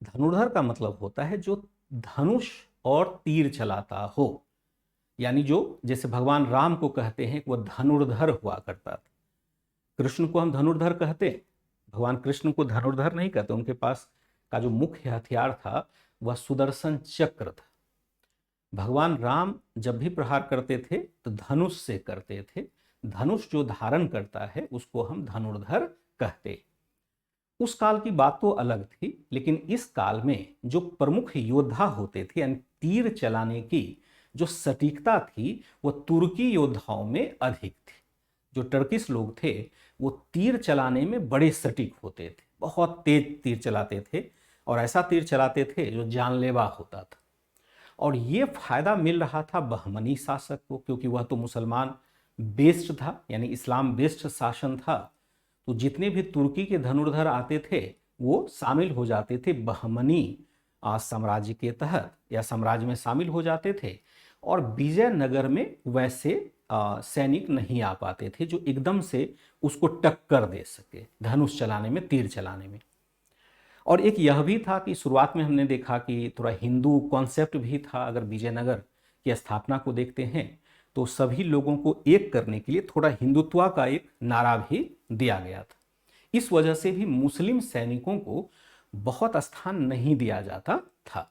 धनुर्धर का मतलब होता है जो धनुष और तीर चलाता हो, यानी जो जैसे भगवान राम को कहते हैं वह धनुर्धर हुआ करता था। कृष्ण को हम धनुर्धर कहते हैं, भगवान कृष्ण को धनुर्धर नहीं कहते। उनके पास का जो मुख्य हथियार था वह सुदर्शन चक्र था। भगवान राम जब भी प्रहार करते थे तो धनुष से करते थे। धनुष जो धारण करता है उसको हम धनुर्धर कहते। उस काल की बात तो अलग थी, लेकिन इस काल में जो प्रमुख योद्धा होते थे, यानी तीर चलाने की जो सटीकता थी वह तुर्की योद्धाओं में अधिक थी। जो टर्किश लोग थे वो तीर चलाने में बड़े सटीक होते थे, बहुत तेज तीर चलाते थे और ऐसा तीर चलाते थे जो जानलेवा होता था। और ये फायदा मिल रहा था बहमनी शासक को, क्योंकि वह तो मुसलमान बेस्ड था, यानी इस्लाम बेस्ड शासन था। तो जितने भी तुर्की के धनुर्धर आते थे वो शामिल हो जाते थे बहमनी साम्राज्य के तहत, या साम्राज्य में शामिल हो जाते थे। और विजयनगर में वैसे सैनिक नहीं आ पाते थे जो एकदम से उसको टक्कर दे सके धनुष चलाने में, तीर चलाने में। और एक यह भी था कि शुरुआत में हमने देखा कि थोड़ा हिंदू कॉन्सेप्ट भी था। अगर विजयनगर की स्थापना को देखते हैं तो सभी लोगों को एक करने के लिए थोड़ा हिंदुत्व का एक नारा भी दिया गया था। इस वजह से भी मुस्लिम सैनिकों को बहुत स्थान नहीं दिया जाता था।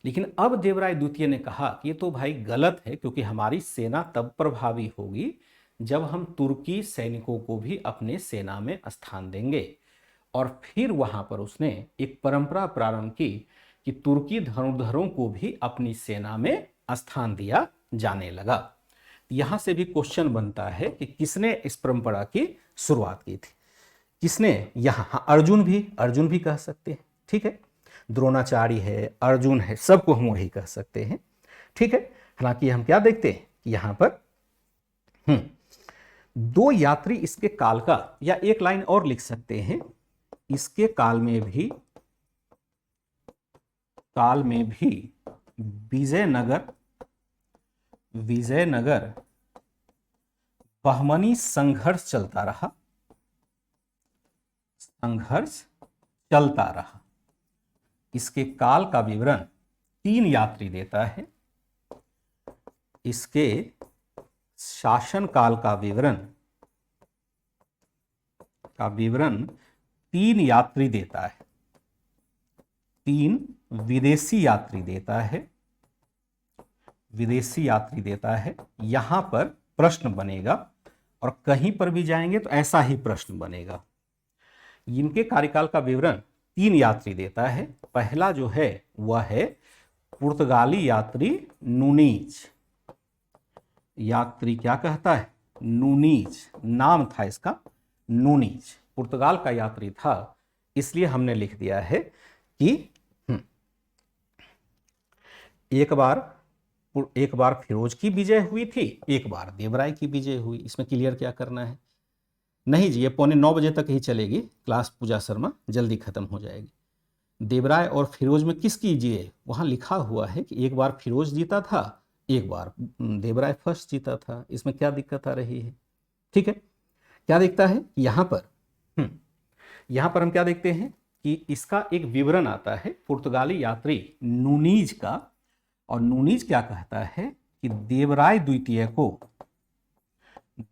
लेकिन अब देवराय द्वितीय ने कहा कि ये तो भाई गलत है, क्योंकि हमारी सेना तब प्रभावी होगी जब हम तुर्की सैनिकों को भी अपने सेना में स्थान देंगे। और फिर वहां पर उसने एक परंपरा प्रारंभ की कि तुर्की धनुर्धरों को भी अपनी सेना में स्थान दिया जाने लगा। यहां से भी क्वेश्चन बनता है कि किसने इस परंपरा की शुरुआत की थी? किसने? यहाँ अर्जुन भी कह सकते हैं, ठीक है। द्रोणाचार्य है, अर्जुन है, सबको हम वही कह सकते हैं, ठीक है। हालांकि हम क्या देखते हैं यहां पर दो यात्री इसके काल का, या एक लाइन और लिख सकते हैं, इसके काल में भी विजयनगर बहमनी संघर्ष चलता रहा। इसके काल का विवरण 3 यात्री देता है। इसके शासन काल का विवरण 3 यात्री देता है, 3 विदेशी यात्री देता है। यहां पर प्रश्न बनेगा, और कहीं पर भी जाएंगे तो ऐसा ही प्रश्न बनेगा। इनके कार्यकाल का विवरण 3 यात्री देता है। पहला जो है वह है पुर्तगाली यात्री नूनीज। यात्री क्या कहता है? नूनीज, नाम था इसका नूनीज, पुर्तगाल का यात्री था। इसलिए हमने लिख दिया है कि एक बार फिरोज की विजय हुई थी, एक बार देवराय की विजय हुई। इसमें क्लियर क्या करना है? नहीं जी, ये 8:45 बजे तक ही चलेगी क्लास, पूजा शर्मा, जल्दी खत्म हो जाएगी। देवराय और फिरोज में किसकी जीते? वहां लिखा हुआ है कि एक बार फिरोज जीता था, एक बार देवराय फर्स्ट जीता था। इसमें क्या दिक्कत आ रही है? ठीक है, क्या दिखता है यहां पर? हम क्या देखते हैं कि इसका एक विवरण आता है पुर्तगाली यात्री नूनीज का, और नूनीज क्या कहता है कि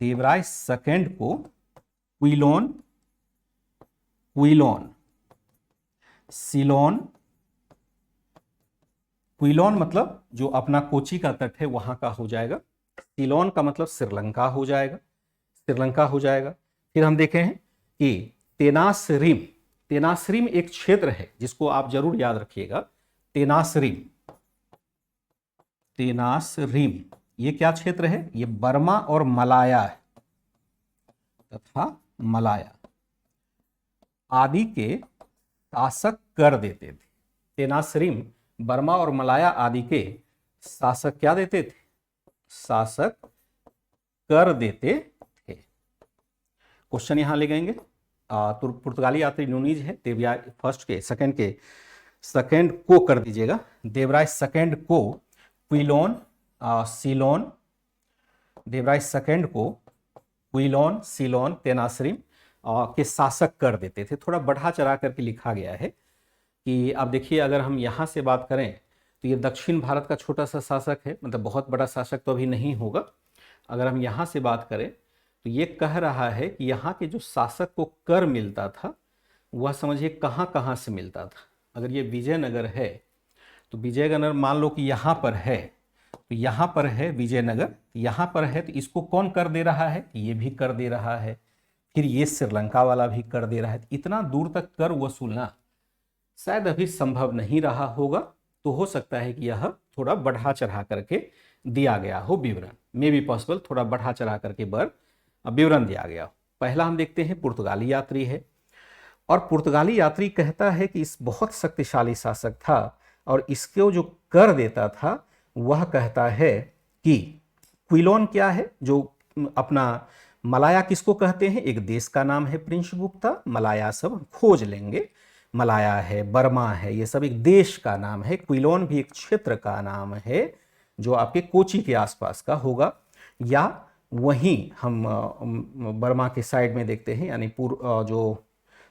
देवराय सेकंड को क्विलोन, सिलोन, क्विलोन मतलब जो अपना कोची का तट है वहां का हो जाएगा, सिलोन का मतलब श्रीलंका हो जाएगा। फिर हम देखे हैं कि तेनासरीम एक क्षेत्र है जिसको आप जरूर याद रखिएगा। तेनासरीम ये क्या क्षेत्र है? ये बर्मा और मलाया है, तथा मलाया आदि के शासक कर देते थे। तेनासरीम, बर्मा और मलाया आदि के शासक क्या देते थे? शासक कर देते थे। क्वेश्चन यहां ले गएंगे। पुर्तगाली यात्री नूनीज है, देवराय फर्स्ट के, सेकंड के सेकेंड को कर दीजिएगा, देवराय सेकेंड को क्विलोन सीलोन, देवराय सेकेंड को क्विलोन सीलोन तेनासरीम के शासक कर देते थे। थोड़ा बढ़ा चढ़ा करके लिखा गया है कि अब देखिए, अगर हम यहाँ से बात करें तो ये दक्षिण भारत का छोटा सा शासक है, मतलब बहुत बड़ा शासक तो अभी नहीं होगा। अगर हम यहाँ से बात करें तो ये कह रहा है कि यहाँ के जो शासक को कर मिलता था वह समझिए कहाँ कहाँ से मिलता था। अगर ये विजयनगर है तो विजयनगर मान लो कि यहाँ पर है, तो यहाँ पर है विजयनगर, यहाँ पर है तो इसको कौन कर दे रहा है, ये भी कर दे रहा है, फिर ये श्रीलंका वाला भी कर दे रहा है। इतना दूर तक कर वसूलना शायद अभी संभव नहीं रहा होगा, तो हो सकता है कि यह थोड़ा बढ़ा चढ़ा करके दिया गया हो विवरण, मे बी पॉसिबल थोड़ा बढ़ा चढ़ा करके विवरण दिया गया हो। पहला हम देखते हैं पुर्तगाली यात्री है, और पुर्तगाली यात्री कहता है कि इस बहुत शक्तिशाली शासक था और इसको जो कर देता था वह कहता है कि क्विलोन क्या है, जो अपना मलाया किसको कहते हैं, एक देश का नाम है प्रिंस गुप्ता, मलाया सब खोज लेंगे, मलाया है, बर्मा है, ये सब एक देश का नाम है। क्विलोन भी एक क्षेत्र का नाम है जो आपके कोची के आसपास का होगा, या वहीं हम बर्मा के साइड में देखते हैं, यानी जो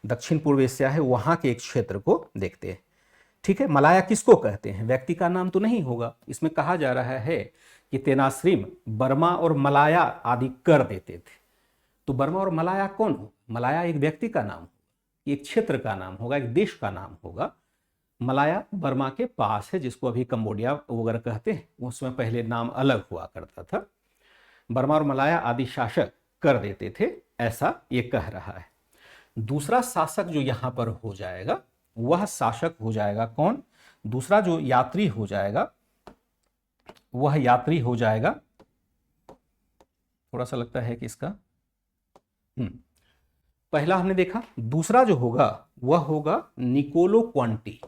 दक्षिण पूर्व एशिया है वहां के एक क्षेत्र को देखते हैं। ठीक है, मलाया किसको कहते हैं, व्यक्ति का नाम तो नहीं होगा। इसमें कहा जा रहा है कि तेनासरीम बर्मा और मलाया आदि कर देते थे। तो बर्मा और मलाया कौन हो, मलाया एक व्यक्ति का नाम, एक क्षेत्र का नाम होगा, एक देश का नाम होगा। मलाया बर्मा के पास है, जिसको अभी कंबोडिया वगैरह कहते हैं, उसमें पहले नाम अलग हुआ करता था। बर्मा और मलाया आदि शासक कर देते थे, ऐसा ये कह रहा है। दूसरा शासक जो यहां पर हो जाएगा वह शासक हो जाएगा कौन, दूसरा जो यात्री हो जाएगा वह यात्री हो जाएगा, थोड़ा सा लगता है कि इसका पहला हमने देखा, दूसरा जो होगा वह होगा निकोलो क्वांटी,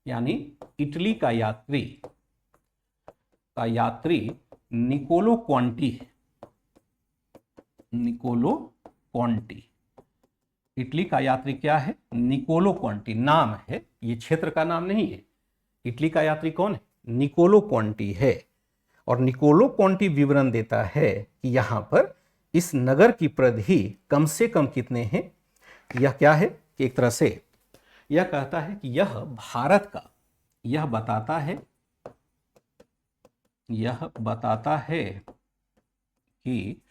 यानी इटली का यात्री निकोलो क्वांटी है। निकोलो क्वांटी, इटली का यात्री क्या है, निकोलो क्वांटी नाम है, ये क्षेत्र का नाम नहीं है। इटली का यात्री कौन है, निकोलो क्वांटी है। और निकोलो क्वांटी विवरण देता है कि यहां पर इस नगर की परिधि कम से कम कितने हैं। यह क्या है कि एक तरह से यह कहता है कि यह भारत का, यह बताता है कि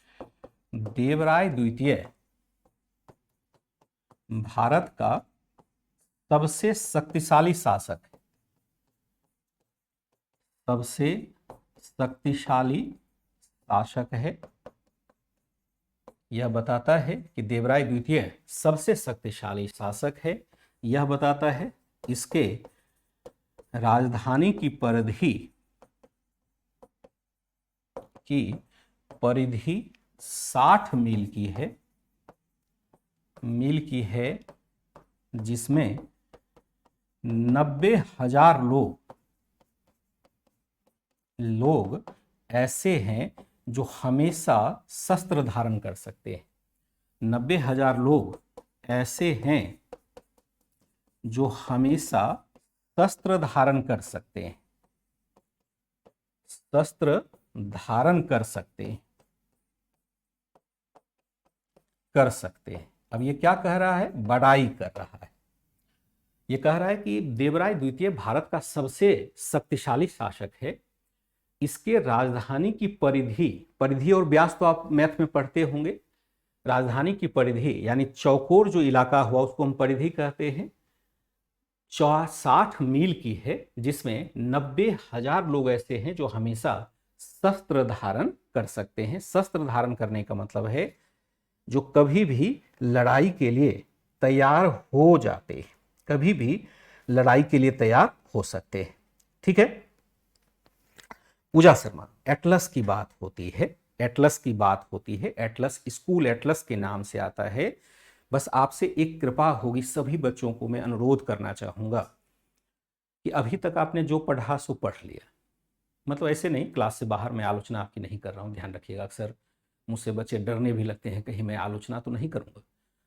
देवराय द्वितीय भारत का सबसे शक्तिशाली शासक है, सबसे शक्तिशाली शासक है। यह बताता है कि देवराय द्वितीय सबसे शक्तिशाली शासक है। यह बताता है इसके राजधानी की परिधि 60 मील की है, जिसमें 90,000 लोग ऐसे हैं जो हमेशा शस्त्र धारण कर सकते हैं। 90,000 लोग ऐसे हैं जो हमेशा शस्त्र धारण कर सकते हैं, शस्त्र धारण कर सकते हैं। अब ये क्या कह रहा है, बड़ाई कर रहा है। ये कह रहा है कि देवराय द्वितीय भारत का सबसे शक्तिशाली शासक है। इसके राजधानी की परिधि और व्यास तो आप मैथ में पढ़ते होंगे। राजधानी की परिधि यानी चौकोर जो इलाका हुआ उसको हम परिधि कहते हैं, 60 मील की है, जिसमें 90,000 लोग ऐसे हैं जो हमेशा शस्त्र धारण कर सकते हैं। शस्त्र धारण करने का मतलब है जो कभी भी लड़ाई के लिए तैयार हो जाते हैं, कभी भी लड़ाई के लिए तैयार हो सकते हैं। ठीक है, पूजा शर्मा, एटलस की बात होती है, एटलस स्कूल एटलस के नाम से आता है। बस आपसे एक कृपा होगी, सभी बच्चों को मैं अनुरोध करना चाहूंगा कि अभी तक आपने जो पढ़ा सो पढ़ लिया, मतलब ऐसे नहीं क्लास से बाहर मैं आलोचना आपकी नहीं कर रहा हूं, ध्यान रखिएगा। अक्सर मुझसे बच्चे डरने भी लगते हैं कहीं मैं आलोचना तो नहीं करूंगा,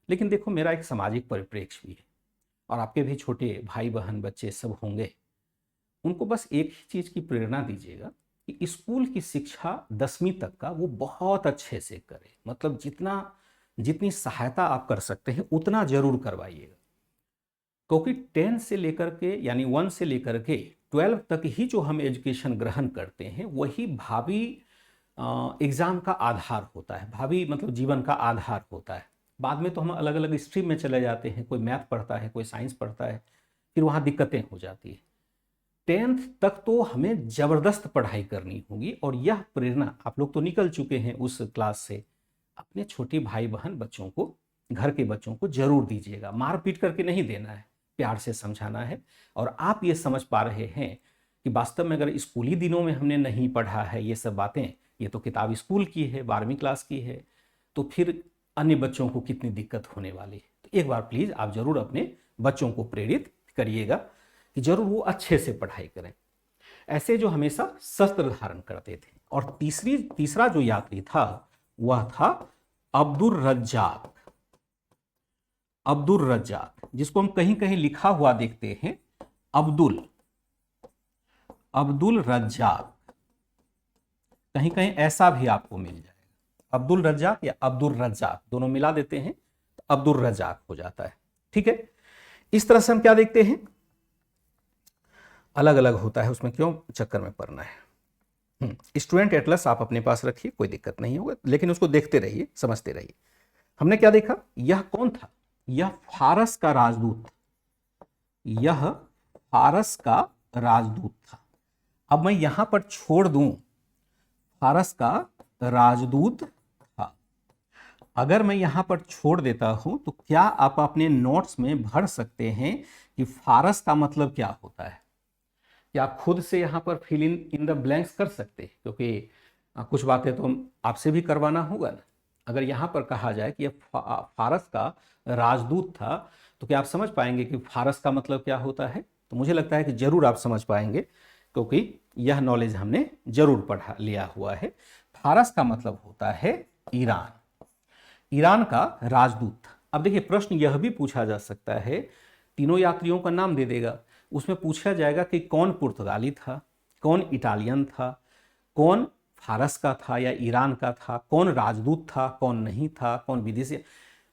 लेकिन देखो मेरा एक सामाजिक परिप्रेक्ष्य भी है। और आपके भी छोटे भाई बहन बच्चे सब होंगे, उनको बस एक ही चीज़ की प्रेरणा दीजिएगा कि स्कूल की शिक्षा 10वीं तक का वो बहुत अच्छे से करें। मतलब जितनी सहायता आप कर सकते हैं उतना जरूर करवाइएगा, क्योंकि 10 से लेकर के यानी 1 से लेकर के 12 तक ही जो हम एजुकेशन ग्रहण करते हैं वही भावी एग्ज़ाम का आधार होता है, भावी मतलब जीवन का आधार होता है। बाद में तो हम अलग अलग स्ट्रीम में चले जाते हैं, कोई मैथ पढ़ता है, कोई साइंस पढ़ता है, फिर वहाँ दिक्कतें हो जाती है। 10th तक तो हमें ज़बरदस्त पढ़ाई करनी होगी, और यह प्रेरणा आप लोग तो निकल चुके हैं उस क्लास से, अपने छोटे भाई बहन बच्चों को, घर के बच्चों को जरूर दीजिएगा। मार पीट करके नहीं देना है, प्यार से समझाना है। और आप ये समझ पा रहे हैं कि वास्तव में अगर स्कूली दिनों में हमने नहीं पढ़ा है ये सब बातें, ये तो किताब स्कूल की है, 12वीं क्लास की है, तो फिर अन्य बच्चों को कितनी दिक्कत होने वाली है। तो एक बार प्लीज़ आप ज़रूर अपने बच्चों को प्रेरित करिएगा कि जरूर वो अच्छे से पढ़ाई करें, ऐसे जो हमेशा शस्त्र धारण करते थे। और तीसरा जो यात्री था वह था अब्दुल रज्जाक। अब्दुल रज्जाक, जिसको हम कहीं कहीं लिखा हुआ देखते हैं अब्दुल रज्जाक, कहीं कहीं ऐसा भी आपको मिल जाएगा, अब्दुल रज्जाक या अब्दुल रज्जाक, दोनों मिला देते हैं तो अब्दुल रज्जाक हो जाता है। ठीक है, इस तरह से हम क्या देखते हैं, अलग अलग होता है, उसमें क्यों चक्कर में पड़ना है। स्टूडेंट एटलस आप अपने पास रखिए, कोई दिक्कत नहीं होगा, लेकिन उसको देखते रहिए, समझते रहिए। हमने क्या देखा, यह कौन था, यह फारस का राजदूत, यह फारस का राजदूत था। अब मैं यहां पर छोड़ दूं फारस का राजदूत था, अगर मैं यहां पर छोड़ देता हूं तो क्या आप अपने नोट्स में भर सकते हैं कि फारस का मतलब क्या होता है? क्या आप खुद से यहाँ पर फिल इन द ब्लैंक्स कर सकते हैं? क्योंकि कुछ बातें तो आपसे भी करवाना होगा ना। अगर यहाँ पर कहा जाए कि यह फारस का राजदूत था, तो क्या आप समझ पाएंगे कि फारस का मतलब क्या होता है? तो मुझे लगता है कि जरूर आप समझ पाएंगे, क्योंकि यह नॉलेज हमने जरूर पढ़ा लिया हुआ है। फारस का मतलब होता है ईरान, ईरान का राजदूत। अब देखिए, प्रश्न यह भी पूछा जा सकता है, तीनों यात्रियों का नाम दे देगा, उसमें पूछा जाएगा कि कौन पुर्तगाली था, कौन इटालियन था, कौन फारस का था या ईरान का था, कौन राजदूत था, कौन नहीं था, कौन विदेशी।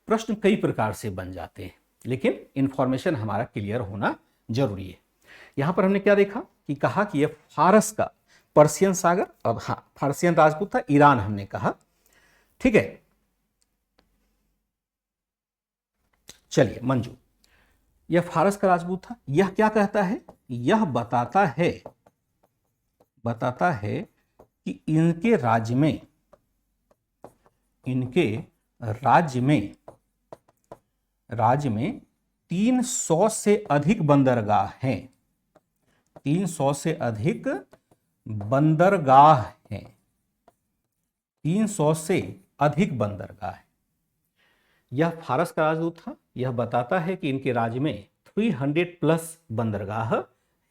प्रश्न कई प्रकार से बन जाते हैं, लेकिन इंफॉर्मेशन हमारा क्लियर होना जरूरी है। यहां पर हमने क्या देखा कि कहा कि यह फारस का, पर्शियन सागर, अब हाँ फारसियन राजपूत था, ईरान हमने कहा। ठीक है, चलिए मंजू, यह फारस का राजपूत था। यह क्या कहता है, यह बताता है कि इनके राज्य में 300 से अधिक बंदरगाह हैं, 300 से अधिक बंदरगाह हैं, 300 से अधिक बंदरगाह है। यह फारस का राजदूत था, यह बताता है कि इनके राज्य में 300+ बंदरगाह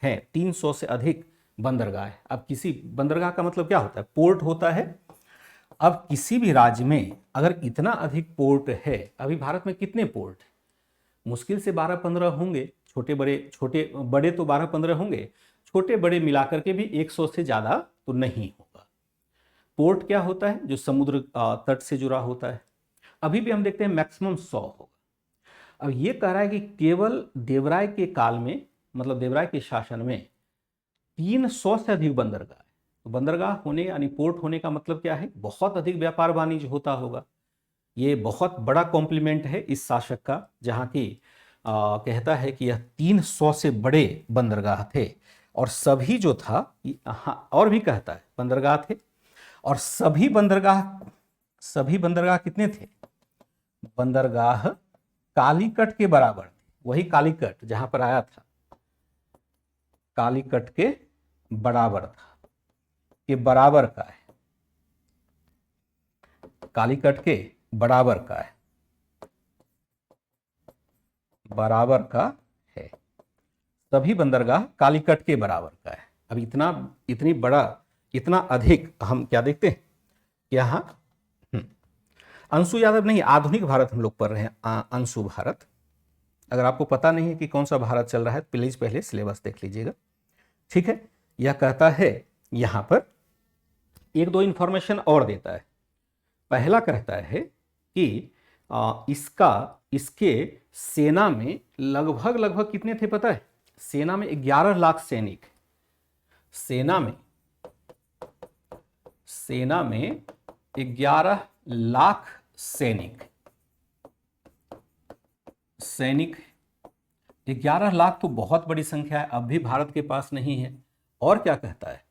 है, 300 से अधिक बंदरगाह है। अब किसी बंदरगाह का मतलब क्या होता है, पोर्ट होता है। अब किसी भी राज्य में अगर इतना अधिक पोर्ट है, अभी भारत में कितने पोर्ट है, मुश्किल से 12-15 होंगे, छोटे बड़े तो 12-15 होंगे, छोटे बड़े मिलाकर के भी 100 से ज्यादा तो नहीं होगा। पोर्ट क्या होता है, जो समुद्र तट से जुड़ा होता है। अभी भी हम देखते हैं मैक्सिमम 100 होगा। अब ये कह रहा है कि केवल देवराय के काल में, मतलब देवराय के शासन में 300 से अधिक बंदरगाह है। तो बंदरगाह होने यानी पोर्ट होने का मतलब क्या है, बहुत अधिक व्यापार वाणिज्य होता होगा। ये बहुत बड़ा कॉम्प्लीमेंट है इस शासक का, जहाँ की कहता है कि यह 300 से बड़े बंदरगाह थे, और सभी जो था, हाँ और भी कहता है बंदरगाह थे, और सभी बंदरगाह कितने थे, बंदरगाह कालीकट के बराबर, वही कालीकट जहां पर आया था, कालीकट के बराबर था, के बराबर का है, कालीकट के बराबर का है, बराबर का है। सभी बंदरगाह कालीकट के बराबर का है। अब इतनी बड़ा, इतना अधिक, हम क्या देखते हैं यहाँ, अंशु यादव नहीं, आधुनिक भारत हम लोग पढ़ रहे हैं, अंशु भारत, अगर आपको पता नहीं है कि कौन सा भारत चल रहा है, प्लीज पहले सिलेबस देख लीजिएगा। ठीक है, यह कहता है यहां पर एक दो इंफॉर्मेशन और देता है। पहला कहता है कि इसके सेना में लगभग लगभग कितने थे पता है? सेना में 11 लाख सैनिक, सेना में 11 लाख सैनिक 11 लाख तो बहुत बड़ी संख्या है, अब भी भारत के पास नहीं है। और क्या कहता है?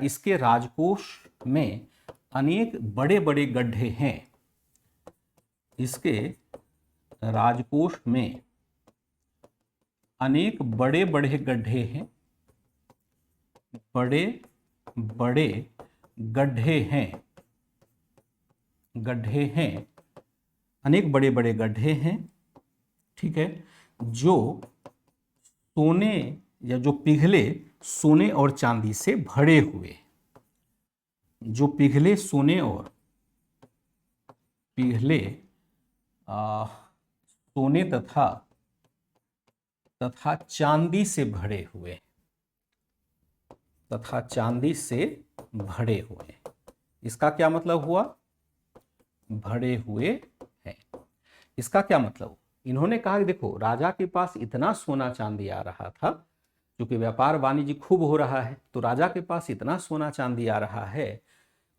इसके राजकोष में अनेक बड़े बड़े गड्ढे हैं। इसके राजकोष में अनेक बड़े बड़े गड्ढे हैं, बड़े बड़े गड्ढे हैं, अनेक बड़े बड़े गड्ढे हैं। ठीक है, जो सोने या जो पिघले सोने और चांदी से भरे हुए, जो पिघले सोने और सोने तथा चांदी से भरे हुए, इसका क्या मतलब हुआ? भरे हुए हैं। इसका क्या मतलब? इन्होंने कहा कि देखो, राजा के पास इतना सोना चांदी आ रहा था, क्योंकि व्यापार वाणिज्य खूब हो रहा है, तो राजा के पास इतना सोना चांदी आ रहा है,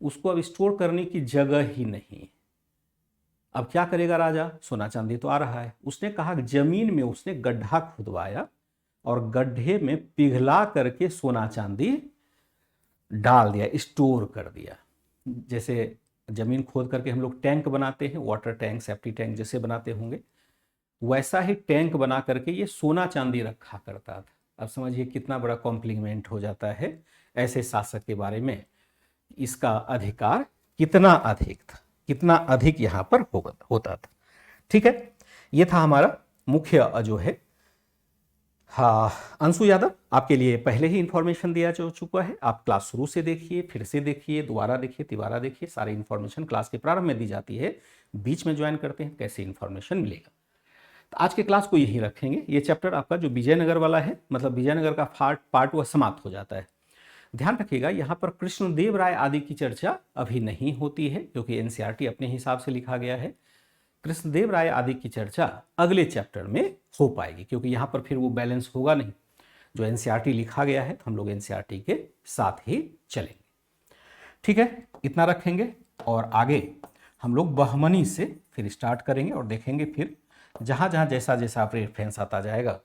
उसको अब स्टोर करने की जगह ही नहीं। अब क्या करेगा राजा? सोना चांदी तो आ रहा है। उसने कहा कि जमीन में उसने गड्ढा खुदवाया और गड्ढे में पिघला करके सोना चांदी डाल दिया, स्टोर कर दिया। जैसे जमीन खोद करके हम लोग टैंक बनाते हैं, वाटर टैंक, सेफ्टी टैंक जैसे बनाते होंगे, वैसा ही टैंक बना करके ये सोना चांदी रखा करता था। अब समझिए कितना बड़ा कॉम्प्लीमेंट हो जाता है ऐसे शासक के बारे में। इसका अधिकार कितना अधिक था, कितना अधिक यहां पर होता था। ठीक है, ये था हमारा मुख्य जो है। हाँ, अंशु यादव, आपके लिए पहले ही इंफॉर्मेशन दिया जा चुका है। आप क्लास शुरू से देखिए, फिर से देखिए, दोबारा देखिए, तिबारा देखिए, सारी इंफॉर्मेशन क्लास के प्रारंभ में दी जाती है। बीच में ज्वाइन करते हैं, कैसे इंफॉर्मेशन मिलेगा। तो आज के क्लास को यही रखेंगे। ये चैप्टर आपका जो विजयनगर वाला है, मतलब विजयनगर का पार्ट वह समाप्त हो जाता है। ध्यान रखिएगा, यहाँ पर कृष्णदेव राय आदि की चर्चा अभी नहीं होती है, क्योंकि एनसीईआरटी अपने हिसाब से लिखा गया है। कृष्णदेव राय आदि की चर्चा अगले चैप्टर में हो पाएगी, क्योंकि यहाँ पर फिर वो बैलेंस होगा नहीं। जो एनसीईआरटी लिखा गया है, तो हम लोग एनसीईआरटी के साथ ही चलेंगे। ठीक है, इतना रखेंगे और आगे हम लोग बहमनी से फिर स्टार्ट करेंगे और देखेंगे फिर जहाँ जहाँ जैसा जैसा रेफरेंस आता जाएगा।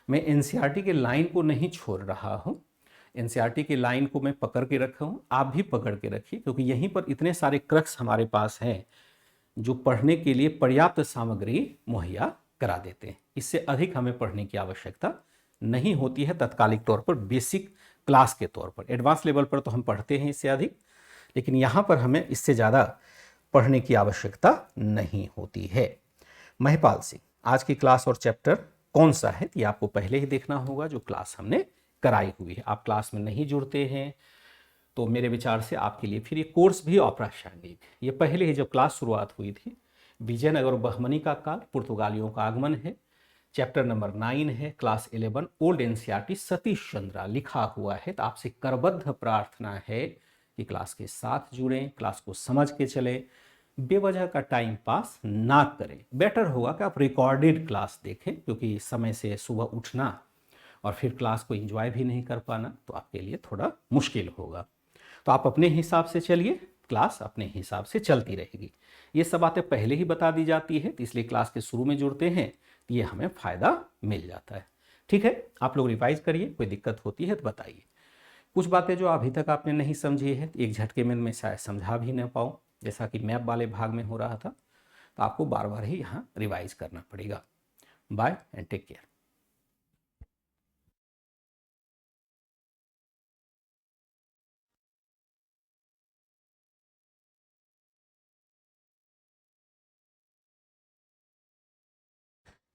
मैं एनसीईआरटी के लाइन को नहीं छोड़ रहा हूँ, एनसीईआरटी के लाइन को मैं पकड़ के रखा हूँ, आप भी पकड़ के रखिए, क्योंकि यहीं पर इतने सारे क्रक्स हमारे पास हैं जो पढ़ने के लिए पर्याप्त सामग्री मुहैया करा देते हैं। इससे अधिक हमें पढ़ने की आवश्यकता नहीं होती है तत्कालिक तौर पर, बेसिक क्लास के तौर पर। एडवांस लेवल पर तो हम पढ़ते हैं इससे अधिक, लेकिन यहाँ पर हमें इससे ज़्यादा पढ़ने की आवश्यकता नहीं होती है। महिपाल सिंह, आज की क्लास और चैप्टर कौन सा है ये आपको पहले ही देखना होगा, जो क्लास हमने कराई हुई है। आप क्लास में नहीं जुड़ते हैं तो मेरे विचार से आपके लिए फिर ये कोर्स भी अप्रासंगिक। ये पहले ही जब क्लास शुरुआत हुई थी, विजयनगर बहमनी का काल, पुर्तगालियों का आगमन है, चैप्टर नंबर 9 है, class 11 old NCERT Satish Chandra लिखा हुआ है। तो आपसे करबद्ध प्रार्थना है कि क्लास के साथ जुड़ें, क्लास को समझ के चलें, बेवजह का टाइम पास ना करें। बेटर होगा कि आप रिकॉर्डेड क्लास देखें, क्योंकि समय से सुबह उठना और फिर क्लास को एंजॉय भी नहीं कर पाना तो आपके लिए थोड़ा मुश्किल होगा। तो आप अपने हिसाब से चलिए, क्लास अपने हिसाब से चलती रहेगी। ये सब बातें पहले ही बता दी जाती है, तो इसलिए क्लास के शुरू में जुड़ते हैं तो ये हमें फ़ायदा मिल जाता है। ठीक है, आप लोग रिवाइज करिए, कोई दिक्कत होती है तो बताइए। कुछ बातें जो अभी तक आपने नहीं समझी है, एक झटके में मैं शायद समझा भी न पाऊँ, जैसा कि मैप वाले भाग में हो रहा था, तो आपको बार बार ही यहाँ रिवाइज करना पड़ेगा। Bye and take care.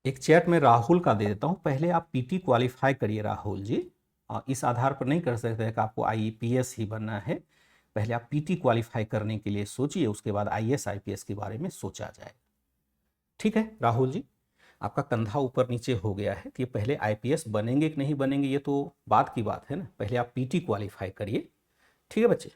एक चैट में राहुल का दे देता हूं, पहले आप पीटी क्वालिफाई करिए राहुल जी। इस आधार पर नहीं कर सकते हैं कि आपको आईपीएस ही बनना है। पहले आप पीटी क्वालिफाई करने के लिए सोचिए, उसके बाद आईएएस आईपीएस के बारे में सोचा जाए। ठीक है राहुल जी, आपका कंधा ऊपर नीचे हो गया है, तो ये पहले आईपीएस बनेंगे कि नहीं बनेंगे ये तो बात की बात है ना, पहले आप पीटी क्वालिफाई करिए। ठीक है बच्चे।